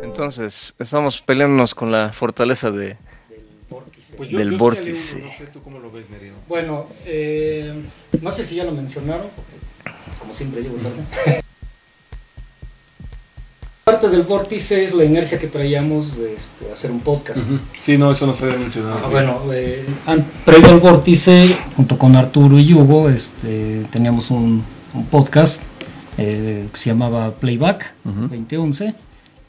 Entonces, estamos peleándonos con la fortaleza del vórtice. No sé tú cómo lo ves, Merino. Bueno, no sé si ya lo mencionaron, como siempre llevo tarde. Parte del vórtice es la inercia que traíamos de hacer un podcast. Sí, no, eso no se había mencionado. Bueno, previo al vórtice, junto con Arturo y Hugo, teníamos un podcast que se llamaba Playback 2011.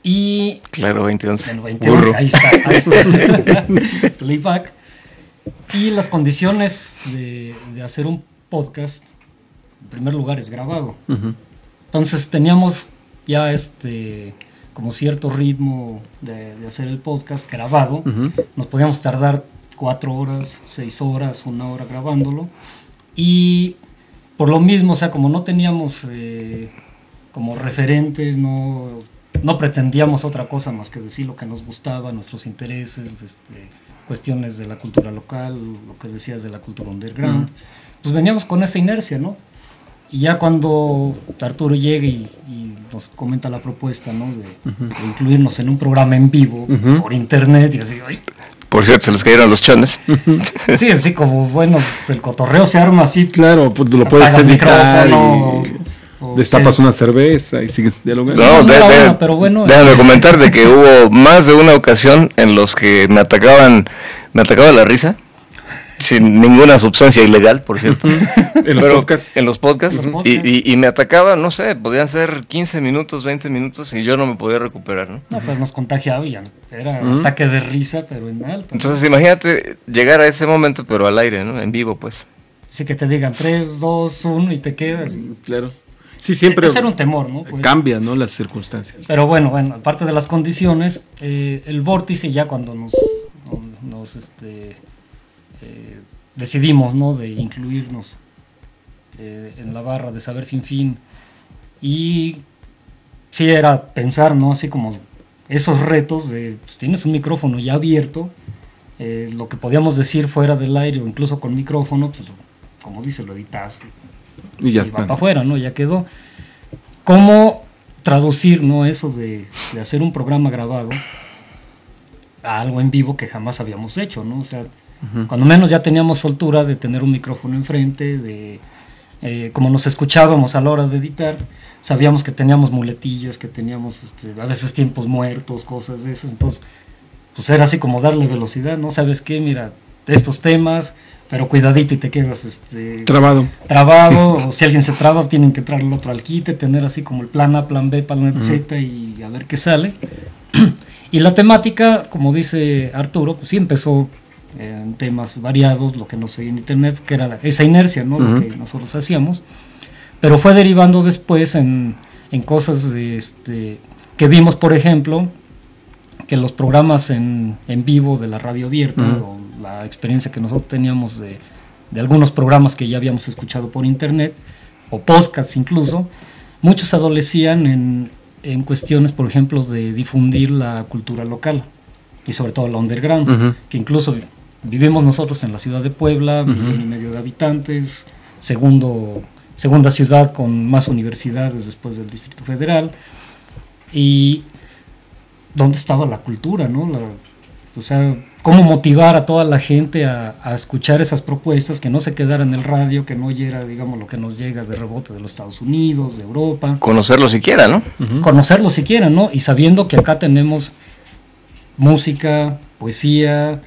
Y claro, 2011. Bueno, 2011, ahí está. Playback. Y las condiciones de hacer un podcast, en primer lugar, es grabado. Entonces teníamos ya como cierto ritmo de hacer el podcast grabado. Nos podíamos tardar 4 horas, 6 horas, 1 hora grabándolo. Y por lo mismo, o sea, como no teníamos como referentes, no pretendíamos otra cosa más que decir lo que nos gustaba, nuestros intereses, cuestiones de la cultura local, lo que decías de la cultura underground. Pues veníamos con esa inercia, ¿no? Y ya cuando Arturo llega y nos comenta la propuesta, ¿no? de incluirnos en un programa en vivo por internet, y así, ¡ay! Por cierto, se les cayeron los chones. Sí, así como, bueno, pues el cotorreo se arma así. Claro, pues lo puedes editar destapas una cerveza y sigues dialogando. No, pero bueno, déjame comentar de que hubo más de una ocasión en los que me atacaba la risa, sin ninguna sustancia ilegal, por cierto. En los podcasts. Y me atacaba, no sé, podían ser 15 minutos, 20 minutos y yo no me podía recuperar, ¿no? No, pues nos contagiaba y ya era ataque de risa, pero en alto. Entonces imagínate llegar a ese momento, pero al aire, ¿no? En vivo, pues. Sí, que te digan 3, 2, 1 y te quedas. Claro. Sí, siempre ese era un temor, ¿no? Pues, cambian, ¿no? Las circunstancias. Pero bueno, aparte de las condiciones, el vórtice ya cuando nos decidimos, ¿no? De incluirnos en la barra de Saber Sin Fin, y sí era pensar, ¿no? Así como esos retos de, pues, tienes un micrófono ya abierto, lo que podíamos decir fuera del aire o incluso con micrófono, pues como dice, lo editas y ya va está. Para afuera, ¿no? Ya quedó. ¿Cómo traducir, ¿no? Eso de hacer un programa grabado a algo en vivo que jamás habíamos hecho, ¿no? O sea, cuando menos ya teníamos soltura de tener un micrófono enfrente, como nos escuchábamos a la hora de editar, sabíamos que teníamos muletillas, que teníamos a veces tiempos muertos, cosas de esas. Entonces, pues era así como darle velocidad, ¿no? ¿Sabes qué? Mira, estos temas, pero cuidadito y te quedas trabado, o si alguien se traba, tienen que traer el otro al quite, tener así como el plan A, plan B, plan Z y a ver qué sale. Y la temática, como dice Arturo, pues sí empezó en temas variados, lo que no se oía en internet, que era esa inercia, ¿no? Lo que nosotros hacíamos, pero fue derivando después en cosas que vimos, por ejemplo, que los programas en vivo de la radio abierta, o la experiencia que nosotros teníamos de algunos programas que ya habíamos escuchado por internet, o podcasts incluso, muchos adolecían en cuestiones, por ejemplo, de difundir la cultura local, y sobre todo la underground, que incluso vivimos nosotros en la ciudad de Puebla, 1,5 millones de habitantes, segunda ciudad con más universidades después del Distrito Federal, y ¿dónde estaba la cultura, no? O sea, cómo motivar a toda la gente a escuchar esas propuestas, que no se quedara en el radio, que no oyera, digamos, lo que nos llega de rebote de los Estados Unidos, de Europa. Conocerlo siquiera, ¿no? Conocerlo siquiera, ¿no? Y sabiendo que acá tenemos música, poesía,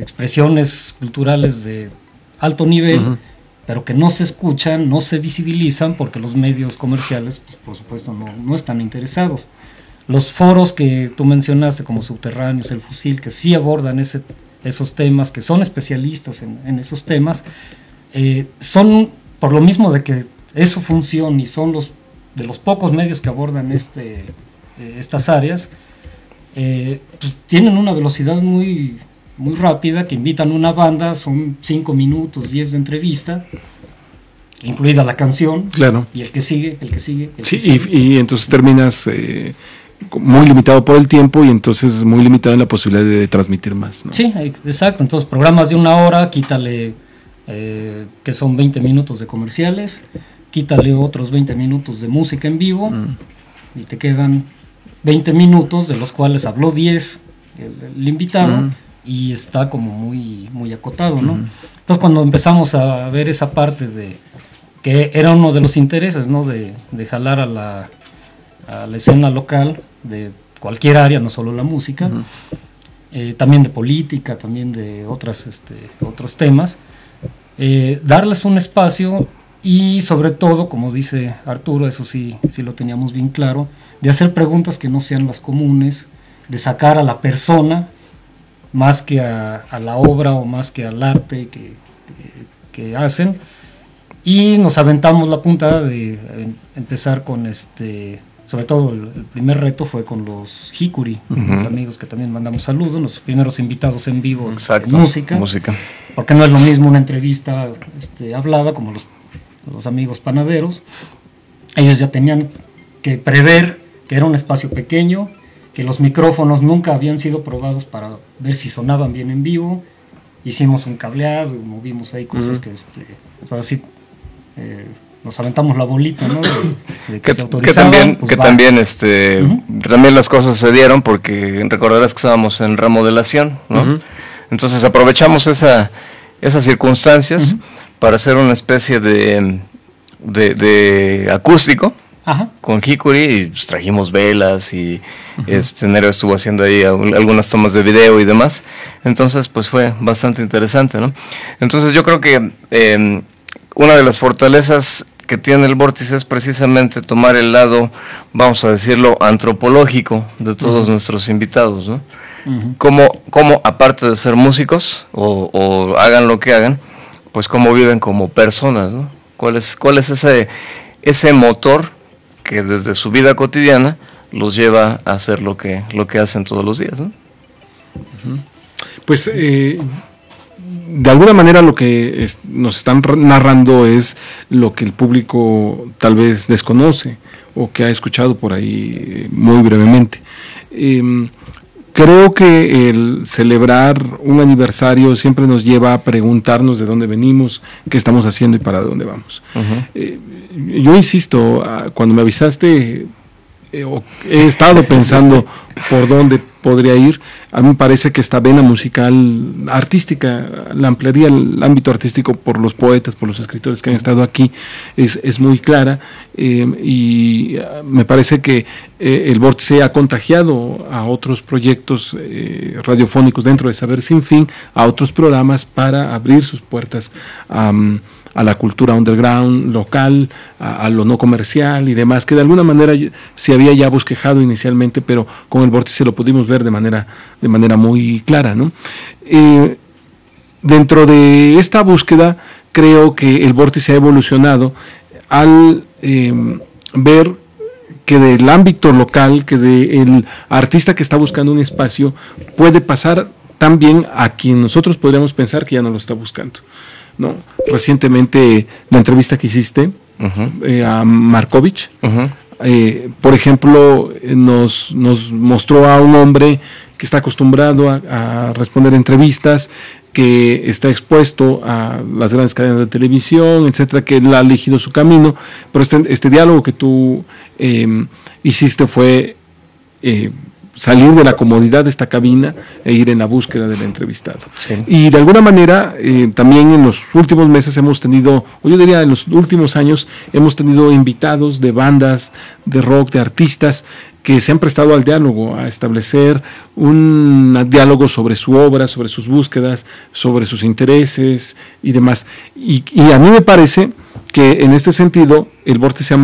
expresiones culturales de alto nivel, pero que no se escuchan, no se visibilizan, porque los medios comerciales, pues, por supuesto, no están interesados. Los foros que tú mencionaste, como Subterráneos, El Fusil, que sí abordan esos temas, que son especialistas en esos temas, son, por lo mismo de que es su función y son de los pocos medios que abordan estas áreas, pues tienen una velocidad muy, muy rápida, que invitan una banda, son 5 minutos, 10 de entrevista, incluida la canción, claro, y el que sigue. Sí, y entonces terminas muy limitado por el tiempo y entonces muy limitado en la posibilidad de transmitir más, ¿no? Sí, exacto. Entonces, programas de 1 hora, quítale que son 20 minutos de comerciales, quítale otros 20 minutos de música en vivo y te quedan 20 minutos, de los cuales habló 10 el invitado y está como muy, muy acotado, ¿no? Entonces, cuando empezamos a ver esa parte de que era uno de los intereses, ¿no? De jalar a la escena local de cualquier área, no solo la música, también de política, también de otros temas, darles un espacio y sobre todo, como dice Arturo, eso sí lo teníamos bien claro, de hacer preguntas que no sean las comunes, de sacar a la persona más que a la obra o más que al arte que hacen, y nos aventamos la puntada de empezar con sobre todo el primer reto fue con los Hikuri, los amigos que también mandamos saludos, los primeros invitados en vivo. Exacto, en música, porque no es lo mismo una entrevista hablada como los amigos panaderos. Ellos ya tenían que prever que era un espacio pequeño, que los micrófonos nunca habían sido probados para ver si sonaban bien en vivo. Hicimos un cableado, movimos ahí cosas que así nos aventamos la bolita, ¿no? De que se autorizaba, también las cosas se dieron porque recordarás que estábamos en remodelación, ¿no? Entonces aprovechamos esas circunstancias para hacer una especie de acústico con Hikuri, y pues, trajimos velas y Nero estuvo haciendo ahí algunas tomas de video y demás. Entonces pues fue bastante interesante, ¿no? Entonces yo creo que una de las fortalezas que tiene el Vórtice es precisamente tomar el lado, vamos a decirlo, antropológico de todos nuestros invitados, ¿no? Cómo aparte de ser músicos o hagan lo que hagan, pues cómo viven como personas, ¿no? ¿Cuál es ese motor que desde su vida cotidiana los lleva a hacer lo que hacen todos los días, ¿no? Pues de alguna manera lo que nos están narrando es lo que el público tal vez desconoce o que ha escuchado por ahí muy brevemente. Creo que el celebrar un aniversario siempre nos lleva a preguntarnos de dónde venimos, qué estamos haciendo y para dónde vamos. Yo insisto, cuando me avisaste, he estado pensando por dónde podría ir. A mí me parece que esta vena musical artística, la ampliaría el ámbito artístico por los poetas, por los escritores que han estado aquí, es muy clara, y me parece que el Vórtice ha contagiado a otros proyectos radiofónicos dentro de Saber Sin Fin, a otros programas para abrir sus puertas a la cultura underground, local, a lo no comercial y demás, que de alguna manera se había ya bosquejado inicialmente, pero con el Vórtice lo pudimos ver de manera muy clara, ¿no? Dentro de esta búsqueda, creo que el Vórtice ha evolucionado al ver que del ámbito local, que del artista que está buscando un espacio, puede pasar también a quien nosotros podríamos pensar que ya no lo está buscando, ¿no? Recientemente la entrevista que hiciste a Markovich, por ejemplo, nos mostró a un hombre que está acostumbrado a responder entrevistas, que está expuesto a las grandes cadenas de televisión, etcétera, que él ha elegido su camino, pero este diálogo que tú hiciste fue salir de la comodidad de esta cabina e ir en la búsqueda del entrevistado. Sí. Y de alguna manera también en los últimos meses hemos tenido, o yo diría en los últimos años, hemos tenido invitados de bandas, de rock, de artistas que se han prestado al diálogo, a establecer un diálogo sobre su obra, sobre sus búsquedas, sobre sus intereses y demás. Y a mí me parece que en este sentido el Vórtice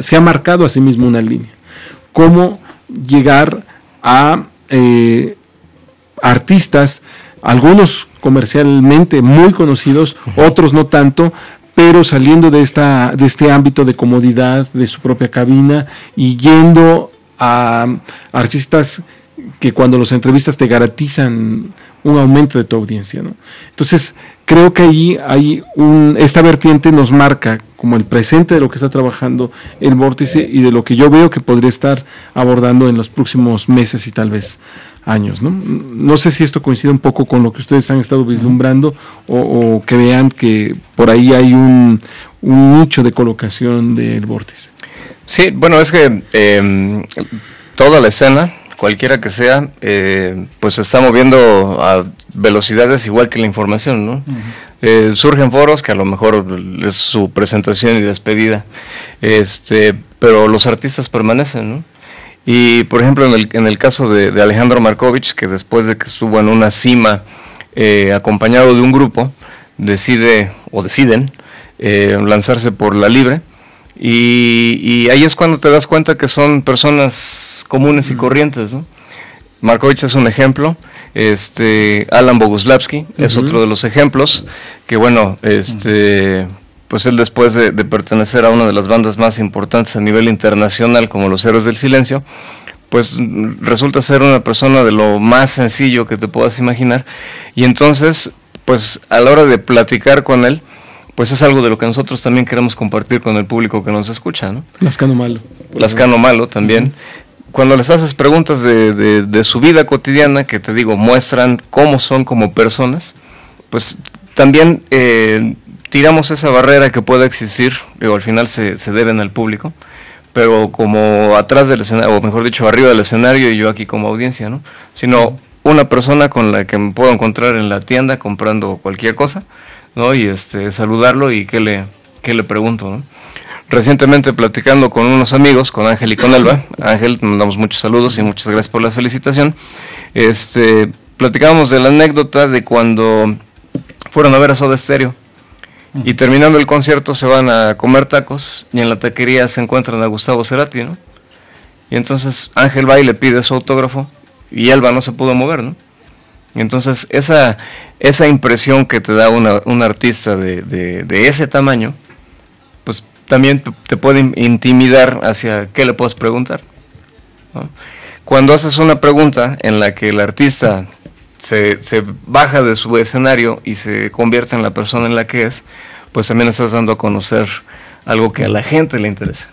se ha marcado a sí mismo una línea. Cómo llegar a artistas, algunos comercialmente muy conocidos, otros no tanto, pero saliendo de este ámbito de comodidad de su propia cabina y yendo a artistas que cuando los entrevistas te garantizan un aumento de tu audiencia, ¿no? Entonces, creo que ahí hay esta vertiente nos marca como el presente de lo que está trabajando el Vórtice y de lo que yo veo que podría estar abordando en los próximos meses y tal vez años, ¿no? No sé si esto coincide un poco con lo que ustedes han estado vislumbrando o que vean que por ahí hay un nicho de colocación del Vórtice. Sí, bueno, es que toda la escena, cualquiera que sea, pues se está moviendo a velocidades igual que la información, ¿no? Surgen foros que a lo mejor es su presentación y despedida, pero los artistas permanecen, ¿no? Y por ejemplo en el caso de Alejandro Markovich, que después de que estuvo en una cima acompañado de un grupo, deciden lanzarse por la libre, y ahí es cuando te das cuenta que son personas comunes y corrientes, ¿no? Markovich es un ejemplo, Alan Boguslavski es otro de los ejemplos, que bueno, pues él después de pertenecer a una de las bandas más importantes a nivel internacional como los Héroes del Silencio, pues resulta ser una persona de lo más sencillo que te puedas imaginar, y entonces pues a la hora de platicar con él, pues es algo de lo que nosotros también queremos compartir con el público que nos escucha, ¿no? Lascano Malo. Lascano Malo también. Cuando les haces preguntas de su vida cotidiana, que te digo, muestran cómo son como personas, pues también tiramos esa barrera que pueda existir, digo, al final se deben al público, pero como atrás del escenario, o mejor dicho, arriba del escenario y yo aquí como audiencia, ¿no? Sino una persona con la que me puedo encontrar en la tienda comprando cualquier cosa, ¿no? Y saludarlo y qué le pregunto, ¿no? Recientemente platicando con unos amigos, con Ángel y con Elba, Ángel, te mandamos muchos saludos y muchas gracias por la felicitación, platicábamos de la anécdota de cuando fueron a ver a Soda Stereo, y terminando el concierto se van a comer tacos, y en la taquería se encuentran a Gustavo Cerati, ¿no? Y entonces Ángel va y le pide su autógrafo, y Elba no se pudo mover, ¿no? Y entonces esa impresión que te da un artista de ese tamaño, pues también te puede intimidar hacia qué le puedes preguntar, ¿no? Cuando haces una pregunta en la que el artista se baja de su escenario y se convierte en la persona en la que es, pues también estás dando a conocer algo que a la gente le interesa.